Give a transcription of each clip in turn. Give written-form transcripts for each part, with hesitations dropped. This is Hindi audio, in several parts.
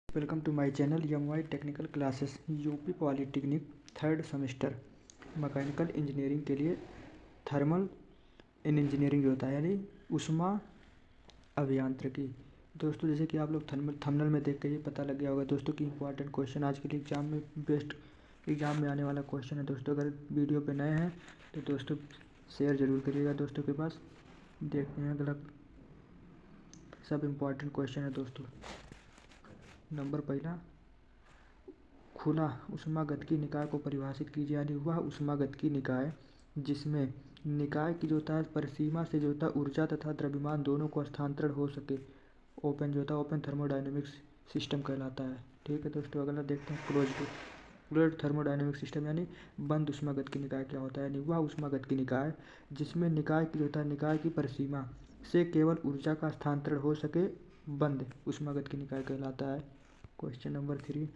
Welcome to my channel YMY technical classes UP polytechnic third semester mechanical engineering के लिए थर्मल इंजीनियरिंग होता है यानी उष्मा अभियांत्रिकी। दोस्तों जैसे कि आप लोग थंबनेल में देख के ये पता लग गया होगा दोस्तों कि इंपॉर्टेंट क्वेश्चन आज के लिए एग्जाम में बेस्ट एग्जाम में आने वाला क्वेश्चन है। दोस्तों अगर वीडियो पे नए हैं तो दोस्तों शेयर ज़रूर करिएगा दोस्तों के पास। देखते हैं अगला सब इम्पॉर्टेंट क्वेश्चन है दोस्तों। नंबर पहला, खुला ऊष्मागतिकी निकाय को परिभाषित कीजिए। यानी वह ऊष्मागतिकी निकाय जिसमें निकाय की जो होता है परिसीमा से जो होता है ऊर्जा तथा द्रव्यमान दोनों को स्थानांतरण हो सके, ओपन जो होता है ओपन थर्मोडायनेमिक्स सिस्टम कहलाता है। ठीक है दोस्तों, अगला देखते हैं क्लोज्ड थर्मोडायनेमिक सिस्टम यानी बंद ऊष्मागतिकी निकाय क्या होता है। यानी वह ऊष्मागतिकी निकाय जिसमें निकाय की जो होता है निकाय की परिसीमा से केवल ऊर्जा का स्थानांतरण हो सके, बंद ऊष्मागतिकी निकाय कहलाता है। क्वेश्चन नंबर 3,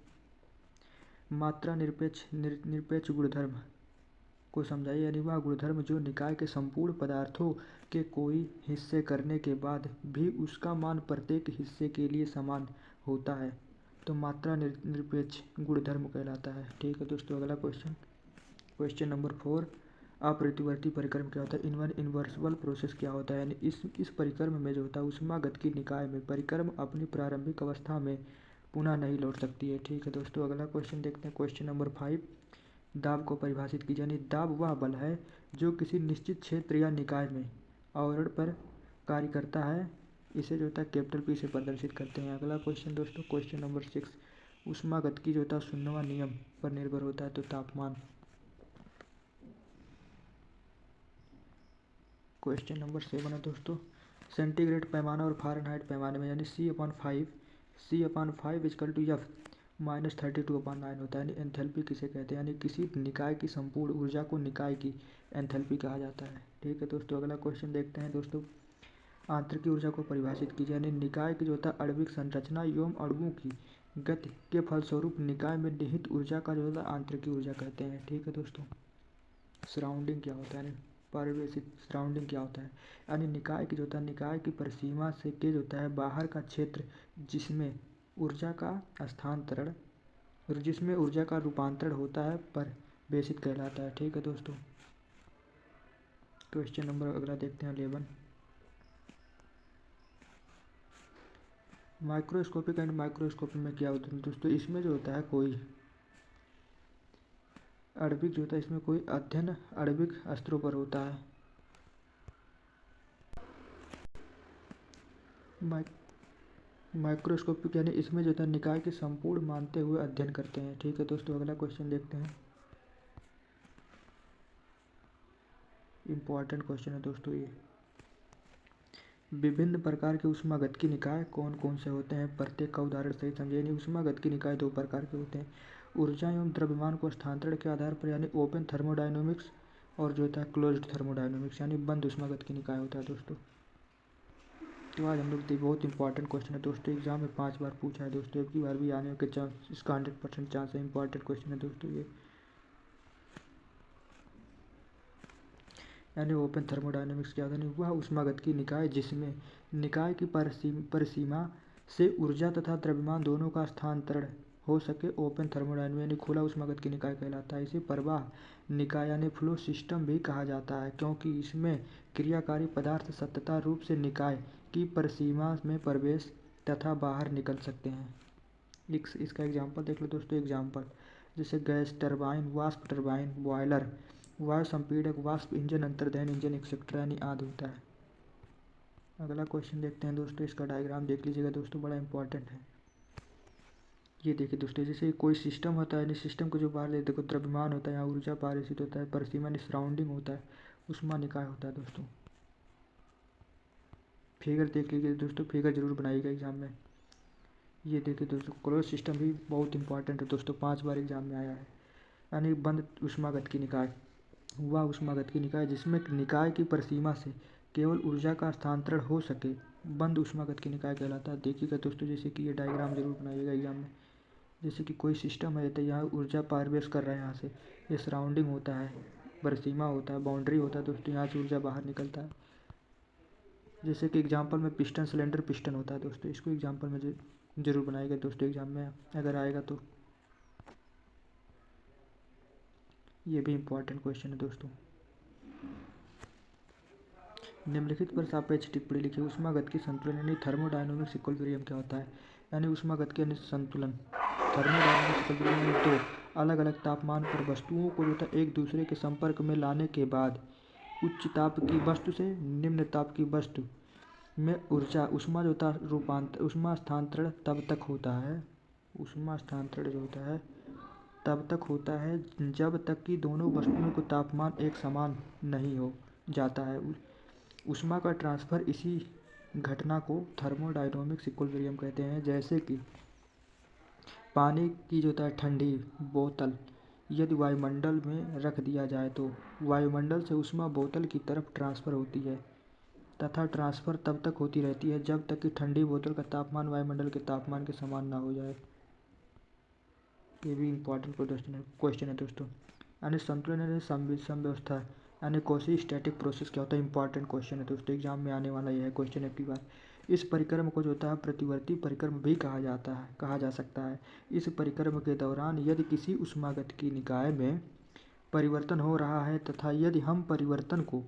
मात्रा निरपेक्ष गुणधर्म को समझाइए। यानी वह गुणधर्म जो निकाय के संपूर्ण पदार्थों के कोई हिस्से करने के बाद भी उसका मान प्रत्येक हिस्से के लिए समान होता है तो मात्रा निरपेक्ष गुणधर्म कहलाता है। ठीक है दोस्तों, अगला क्वेश्चन नंबर 4, अप्रतिवर्ती परिक्रम क्या होता है। इनवर्सिबल प्रोसेस क्या होता है। यानी इस परिक्रम में जो होता है ऊष्मागतिकी निकाय में परिक्रम अपनी प्रारंभिक अवस्था में पुनः नहीं लौट सकती है। ठीक है दोस्तों, अगला क्वेश्चन देखते हैं। क्वेश्चन नंबर 5, दाब को परिभाषित कीजिए। यानी दाब वह बल है जो किसी निश्चित क्षेत्र या निकाय में आवरण पर कार्य करता है, इसे जो होता है कैपिटल P से प्रदर्शित करते हैं। अगला क्वेश्चन दोस्तों, क्वेश्चन नंबर 6, ऊष्मागतिकी जो होता है शून्यवां नियम पर निर्भर होता है तो तापमान। क्वेश्चन नंबर 7 है दोस्तों, सेंटीग्रेड पैमाना और फ़ारेनहाइट पैमाने में यानी C/5 F -32/9 होता है। यानी एंथैल्पी किसे कहते हैं। यानी किसी निकाय की संपूर्ण ऊर्जा को निकाय की एंथैल्पी कहा जाता है। ठीक है दोस्तों, अगला क्वेश्चन देखते हैं दोस्तों, आंतरिक ऊर्जा को परिभाषित कीजिए। यानी निकाय की जो होता है आणविक संरचना एवं अणुओं की गति के फलस्वरूप निकाय में निहित ऊर्जा का जो होता है आंतरिक ऊर्जा कहते हैं। ठीक है दोस्तों, सराउंडिंग क्या होता है, परिवेशित सराउंडिंग क्या होता है। यानी निकाय की जो होता है निकाय की परिसीमा से के जो होता है बाहर का क्षेत्र जिसमें ऊर्जा का स्थानांतरण जिसमें ऊर्जा का रूपांतरण होता है परिवेशित कहलाता है। ठीक है दोस्तों, क्वेश्चन नंबर अगला देखते हैं 11, माइक्रोस्कोपिक एंड माइक्रोस्कोपिक में क्या होता है दोस्तों। इसमें जो होता है कोई आणविक जो होता है इसमें कोई अध्ययन आणविक स्तरों पर होता है। माइक्रोस्कोपिक यानी इसमें जो होता है निकाय के संपूर्ण मानते हुए अध्ययन करते हैं। ठीक है दोस्तों, अगला क्वेश्चन देखते हैं, इंपॉर्टेंट क्वेश्चन है दोस्तों ये, विभिन्न प्रकार के ऊष्मागतिकी निकाय कौन कौन से होते हैं, प्रत्येक का उदाहरण सहित समझिए। यानी ऊष्मागतिकी निकाय दो प्रकार के होते हैं, ऊर्जा एवं द्रव्यमान को स्थानांतरण के आधार पर यानी ओपन थर्मोडायनेमिक्स और जो होता है क्लोज्ड थर्मोडायनेमिक्स यानी बंद ऊष्मागतिकी निकाय होता है दोस्तों। तो आज हम लोग बहुत इंपॉर्टेंट क्वेश्चन है दोस्तों, एग्जाम में 5 बार पूछा है दोस्तों, एक बार भी आने के चांस इसका 100% चांस है। इंपॉर्टेंट क्वेश्चन है दोस्तों ये। यानी ओपन थर्मोडायनेमिक्स क्या होता है, वह ऊष्मागतिकी निकाय जिसमें निकाय की परिसीमा से ऊर्जा तथा द्रव्यमान दोनों का स्थानांतरण हो सके, ओपन थर्मोडायनेमिक्स यानी खुला ऊष्मागतिकी निकाय कहलाता है। इसे प्रवाह निकाय यानी फ्लो सिस्टम भी कहा जाता है क्योंकि इसमें क्रियाकारी पदार्थ सतत रूप से निकाय की परिसीमा में प्रवेश तथा बाहर निकल सकते हैं। इसका एग्जाम्पल देख लो दोस्तों, एग्जाम्पल जैसे गैस टरबाइन, वाष्प टरबाइन, बॉयलर, वायु संपीड़क, वाष्प इंजन, अंतर्दहन इंजन एक्सेट्रा यानी आदि होता है। अगला क्वेश्चन देखते हैं दोस्तों, इसका डायग्राम देख लीजिएगा दोस्तों, बड़ा इंपॉर्टेंट है। ये देखिए दोस्तों, जैसे कोई सिस्टम होता है, सिस्टम को जो बाहर देखो द्रव्यमान होता है, यहाँ ऊर्जा पारित होता है, परिसीमा सराउंडिंग होता है, उष्मा निकाय होता है दोस्तों। फिगर देख लीजिए दोस्तों, फिगर जरूर बनाइएगा एग्जाम में। ये देखिए दोस्तों, क्लोज सिस्टम भी बहुत इंपॉर्टेंट है दोस्तों, 5 बार एग्जाम में आया है। यानी बंद ऊष्मागतिकी निकाय वह ऊष्मागतिकी निकाय जिसमें निकाय की परिसीमा से केवल ऊर्जा का स्थानांतरण हो सके, बंद ऊष्मागतिकी निकाय कहलाता है। देखिएगा दोस्तों, जैसे कि ये डायग्राम जरूर बनाइएगा एग्जाम में। जैसे कि कोई सिस्टम है तो यहाँ ऊर्जा प्रवेश कर रहा है, यहाँ से ये सराउंडिंग होता है, परिसीमा होता है, बाउंड्री होता है दोस्तों, यहाँ से ऊर्जा बाहर निकलता है। जैसे कि एग्जाम्पल में पिस्टन सिलेंडर पिस्टन होता है दोस्तों, इसको एग्जाम्पल में जरूर बनाएगा दोस्तों एग्जाम में अगर आएगा तो। ये भी इम्पोर्टेंट क्वेश्चन है दोस्तों। निम्नलिखित पर सापेक्ष टिप्पणी लिखिए। ऊष्मागतिकी संतुलन यानी थर्मोडायनामिक्स इक्विलिब्रियम क्या होता है? यानी ऊष्मागतिकी यानी संतुलन। थर्मोडायनामिक्स इक्विलिब्रियम यानी दो अलग अलग तापमान पर वस्तुओं को जो था एक दूसरे के संपर्क में लाने के बाद उच्च ताप की वस्तु से निम्न ताप की वस्तु में ऊर्जा ऊष्मा जो था रूपांतर ऊष्मा स्थानांतरण तब तक होता है। ऊष्मा स्थानांतरण जो होता है तब तक होता है जब तक कि दोनों वस्तुओं का तापमान एक समान नहीं हो जाता है। ऊष्मा का ट्रांसफ़र इसी घटना को थर्मोडायनामिक्स इक्विलिब्रियम कहते हैं। जैसे कि पानी की जो है ठंडी बोतल यदि वायुमंडल में रख दिया जाए तो वायुमंडल से ऊष्मा बोतल की तरफ ट्रांसफ़र होती है तथा ट्रांसफ़र तब तक होती रहती है जब तक कि ठंडी बोतल का तापमान वायुमंडल के तापमान के समान ना हो जाए। ये भी इम्पोर्टेंट क्वेश्चन है दोस्तों। यानी संतुलन यानी समव्यवस्था यानी कोशी स्टैटिक प्रोसेस क्या होता है? इंपॉर्टेंट क्वेश्चन है दोस्तों, एग्जाम में आने वाला यह है क्वेश्चन आपकी बार। इस परिक्रम को जो होता है प्रतिवर्ती परिक्रम भी कहा जा सकता है। इस परिक्रम के दौरान यदि किसी ऊष्मागतिकी निकाय में परिवर्तन हो रहा है तथा यदि हम परिवर्तन को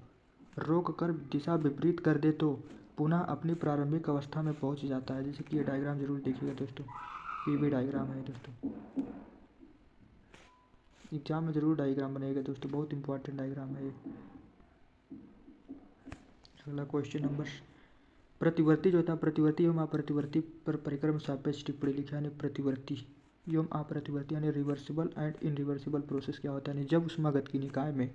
रोक कर दिशा विपरीत कर दे तो पुनः अपनी प्रारंभिक अवस्था में पहुंच जाता है। जैसे कि ये डायग्राम जरूर देखिएगा दोस्तों, ये भी डायग्राम है दोस्तों, एग्जाम में जरूर डायग्राम बनेगा दोस्तों, बहुत इंपॉर्टेंट डायग्राम है ये। अगला क्वेश्चन नंबर प्रतिवर्ती जो था प्रतिवर्ती एवं अप्रतिवर्ती पर परिक्रम सापेक्ष टिप्पणी लिखा। यानी प्रतिवर्ती एवं अप्रतिवर्ती यानी रिवर्सिबल एंड इनरिवर्सिबल प्रोसेस क्या होता है? यानी जब ऊष्मागतिकी निकाय में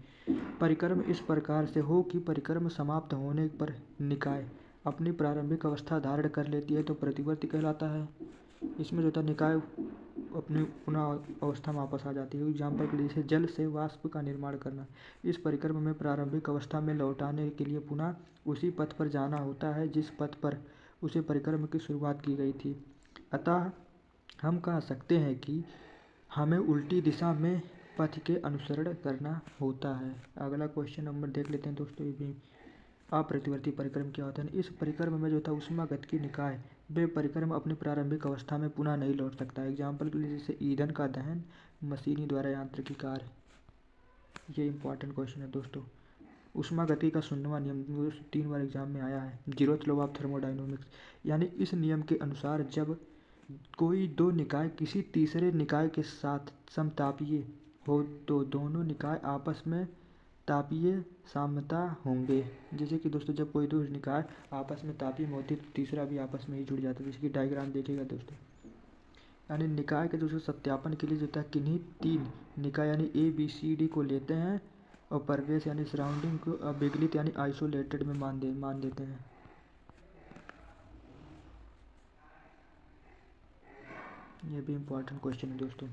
परिक्रम इस प्रकार से हो कि परिक्रम समाप्त होने पर निकाय अपनी प्रारंभिक अवस्था धारण कर लेती है तो प्रतिवर्ती कहलाता है। इसमें जो था निकाय अपनी पुनः अवस्था में वापस आ जाती है। एग्जाम्पल के लिए जैसे जल से वाष्प का निर्माण करना, इस परिक्रम में प्रारंभिक अवस्था में लौटाने के लिए पुनः उसी पथ पर जाना होता है जिस पथ पर उसे परिक्रम की शुरुआत की गई थी। अतः हम कह सकते हैं कि हमें उल्टी दिशा में पथ के अनुसरण करना होता है। अगला क्वेश्चन नंबर देख लेते हैं दोस्तों, ये भी अप्रतिवर्ती परिक्रम क्या होता है? इस परिक्रम में जो था ऊष्मागतिकी निकाय वे परिक्रम अपनी प्रारंभिक अवस्था में पुनः नहीं लौट सकता है। एग्जाम्पल के लिए जैसे ईंधन का दहन, मशीनी द्वारा यांत्रिकी कार्य। ये इंपॉर्टेंट क्वेश्चन है दोस्तों। ऊष्मागतिकी का 16वां नियम 3 बार एग्जाम में आया है, जीरोथ लॉ ऑफ थर्मोडायनामिक्स। यानी इस नियम के अनुसार जब कोई दो निकाय किसी तीसरे निकाय के साथ समतापीय हो तो दोनों निकाय आपस में तापीय साम्यता होंगे। जैसे कि दोस्तों जब कोई दो निकाय आपस में तापीय में होती है तो तीसरा भी आपस में ही जुड़ जाता है। जैसे कि डायग्राम देखिएगा दोस्तों। यानी निकाय के दोस्तों सत्यापन के लिए जो है किन्हीं 3 निकाय यानी ABCD को लेते हैं और परिवेश यानी सराउंडिंग को अविगलित यानी आइसोलेटेड में मान देते हैं। ये भी इम्पोर्टेंट क्वेश्चन है दोस्तों।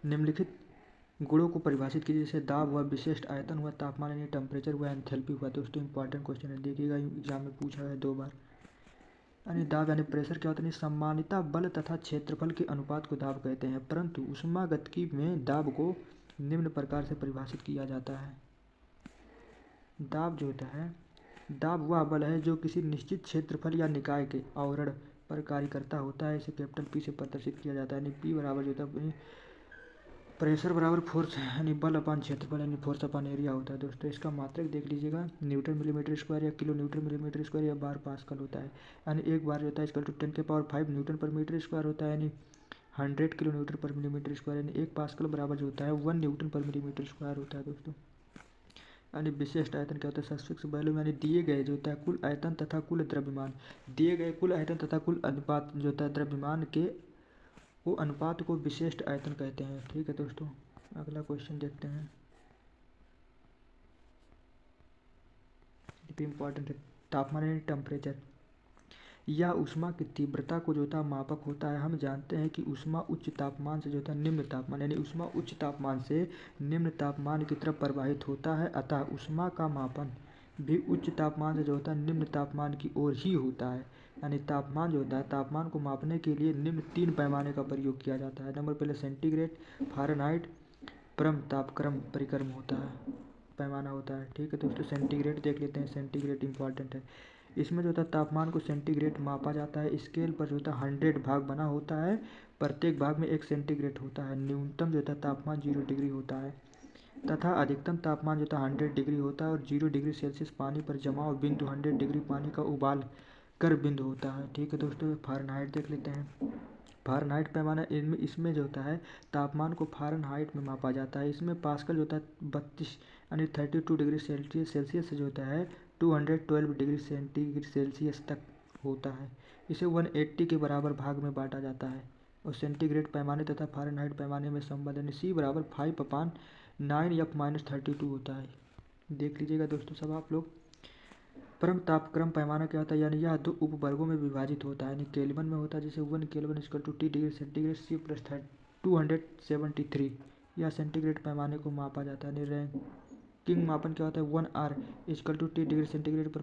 निम्नलिखित गुणों को परिभाषित कीजिए। जैसे दाब हुआ, विशिष्ट आयतन हुआ, तापमान यानी टेम्परेचर हुआ, एंथैल्पी हुआ। दोस्तों इंपॉर्टेंट क्वेश्चन है, देखिएगा एग्जाम में पूछा है 2 बार। यानी दाब यानी प्रेशर क्या होता है? सम्मानिता बल तथा क्षेत्रफल के अनुपात को दाब कहते हैं, परंतु ऊष्मागतिकी में दाब को निम्न प्रकार से परिभाषित किया जाता है। दाब जो होता है, दाब वह बल है जो किसी निश्चित क्षेत्रफल या निकाय के आवरण पर कार्य करता होता है। इसे कैपिटल P से प्रदर्शित किया जाता है। यानी P बराबर जो होता है प्रेशर बराबर फोर्स यानी बल अपान क्षेत्रफल यानी फोर्स अपान एरिया होता है। दोस्तों इसका मात्रक देख लीजिएगा, न्यूटन मिलीमीटर स्क्वायर या किलो न्यूटन मिलीमीटर स्क्वायर या बार पास्कल होता है। यानी एक बार होता है इक्वल टू 10⁵ न्यूटन पर मीटर स्क्वायर होता है, यानी 100 किलो न्यूटन पर मिलीमीटर स्क्वायर, यानी 1 पास्कल बराबर जो होता है 1 न्यूटन पर मिलीमीटर स्क्वायर होता है दोस्तों। यानी विशिष्ट आयतन क्या होता है? सब्स्टिट्यूट वैल्यू यानी दिए गए जो होता है कुल आयतन तथा कुल द्रव्यमान, दिए गए कुल आयतन तथा कुल अनुपात जो होता है द्रव्यमान के वो अनुपात को विशिष्ट आयतन कहते हैं। ठीक है दोस्तों, अगला क्वेश्चन देखते हैं, ये भी इम्पोर्टेंट है। तापमान यानी टेम्परेचर या ऊष्मा की तीव्रता को जो होता मापक होता है। हम जानते हैं कि ऊष्मा उच्च तापमान से जो होता है निम्न तापमान यानी ऊष्मा उच्च तापमान से निम्न तापमान की तरफ प्रवाहित होता है, अतः ऊष्मा का मापन भी उच्च तापमान से जो होता है निम्न तापमान की ओर ही होता है। यानी तापमान जो होता है, तापमान को मापने के लिए निम्न 3 पैमाने का प्रयोग किया जाता है। नंबर पहले सेंटीग्रेड, फ़ारेनहाइट, परम तापक्रम परिक्रम होता है, पैमाना होता है। ठीक है दोस्तों, सेंटीग्रेड देख लेते हैं, सेंटीग्रेड इंपॉर्टेंट है। इसमें जो होता है तापमान को सेंटीग्रेड मापा जाता है। स्केल पर जो होता है 100 भाग बना होता है, प्रत्येक भाग में 1 सेंटीग्रेड होता है। न्यूनतम जो होता है तापमान 0 डिग्री होता है तथा अधिकतम तापमान जो होता है 100 डिग्री होता है और 0 डिग्री सेल्सियस पानी पर जमाव बिंदु 100 डिग्री पानी का उबाल कर बिंदु होता है। ठीक है दोस्तों, फ़ारेनहाइट देख लेते हैं। फ़ारेनहाइट पैमाना इसमें जो होता है तापमान को फ़ारेनहाइट में मापा जाता है। इसमें पास्कल जो होता है 32 यानी 32 डिग्री सेल्सियस से जो होता है 212 डिग्री सेल्सियस तक होता है। इसे 180 के बराबर भाग में बांटा जाता है और सेंटीग्रेड पैमाने तथा फ़ारेनहाइट पैमाने में संबंध यानी C बराबर 5/9F-32 होता है। देख लीजिएगा दोस्तों सब आप लोग। परम तापक्रम पैमाना क्या होता है, यानी यह 2 उपवर्गों में विभाजित होता है। यानी केल्विन में होता है, जैसे 1 kelvin equal to T degree centigrade C plus 273। यह सेंटीग्रेड पैमाने को मापा जाता है। यानी रैंकिंग मापन क्या होता है, 1R equal to T degree centigrade पर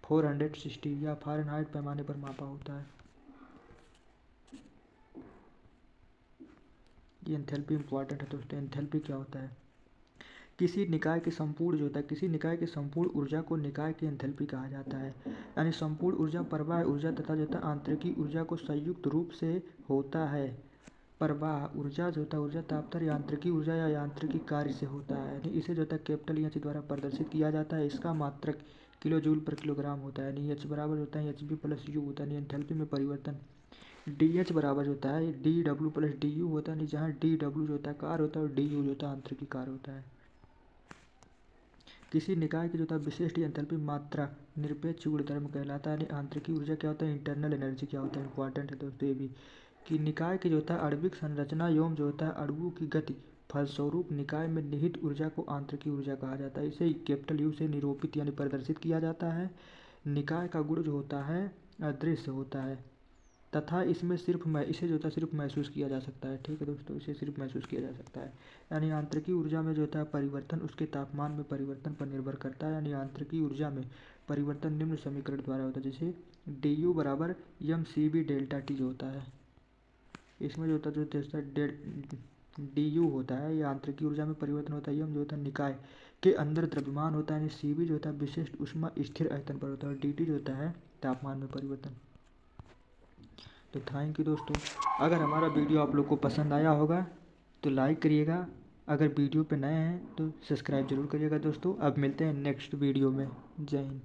460 या फ़ारेनहाइट पैमाने पर मापा होता है। ये एंथैल्पी इंपॉर्टेंट है दोस्तों। एंथैल्पी क्या होता है, किसी निकाय के संपूर्ण जो होता है, किसी निकाय के संपूर्ण ऊर्जा को निकाय की एंथैल्पी कहा जाता है। यानी संपूर्ण ऊर्जा प्रवाह ऊर्जा तथा जो होता है आंतरिकी ऊर्जा को संयुक्त रूप से होता है। प्रवाह ऊर्जा जो होता है ऊर्जा तापतर यांत्रिकी ऊर्जा या यांत्रिकी कार्य से होता है। यानी इसे जो होता है कैपिटल एच द्वारा प्रदर्शित किया जाता है। इसका मात्रक किलो जूल पर किलोग्राम होता है। यानी एच बराबर होता है HB प्लस U होता है। यानी एंथैल्पी में परिवर्तन DH बराबर होता है DW प्लस DU होता है। जहाँ DW जो होता है कार्य होता है और DU जो होता है आंतरिकी कार्य होता है। किसी निकाय की जो होता है विशिष्ट एंथैल्पी मात्रा निरपेक्ष गुणधर्म कहलाता है। यानी आंतरिकी ऊर्जा क्या होता है, इंटरनल एनर्जी क्या होता है, इंपॉर्टेंट है दोस्तों ये भी। कि निकाय की जो होता है आणविक संरचना एवं जो होता है अणुओं की गति फलस्वरूप निकाय में निहित ऊर्जा को आंतरिकी ऊर्जा कहा जाता है। इसे कैपिटल U से निरूपित यानी प्रदर्शित किया जाता है। निकाय का गुण जो होता है अदृश्य होता है तथा इसमें इसे जो होता है सिर्फ महसूस किया जा सकता है। ठीक है दोस्तों, इसे सिर्फ महसूस किया जा सकता है। यानी आंतरिकी ऊर्जा में जो होता है परिवर्तन उसके तापमान में परिवर्तन पर निर्भर करता है। यानी आंतरिकी ऊर्जा में परिवर्तन निम्न समीकरण द्वारा होता है, जैसे DU बराबर mCV डेल्टा T जो होता है। इसमें जो होता है DU होता है, यह आंतरिकी ऊर्जा में परिवर्तन होता है। m जो होता है निकाय के अंदर द्रव्यमान होता है। यानी CV जो होता है विशिष्ट ऊष्मा स्थिर आयतन पर होता है और DT जो होता है तापमान में परिवर्तन। तो थैंक यू दोस्तों। अगर हमारा वीडियो आप लोग को पसंद आया होगा तो लाइक करिएगा। अगर वीडियो पे नए हैं तो सब्सक्राइब जरूर करिएगा दोस्तों। अब मिलते हैं नेक्स्ट वीडियो में। जय हिंद।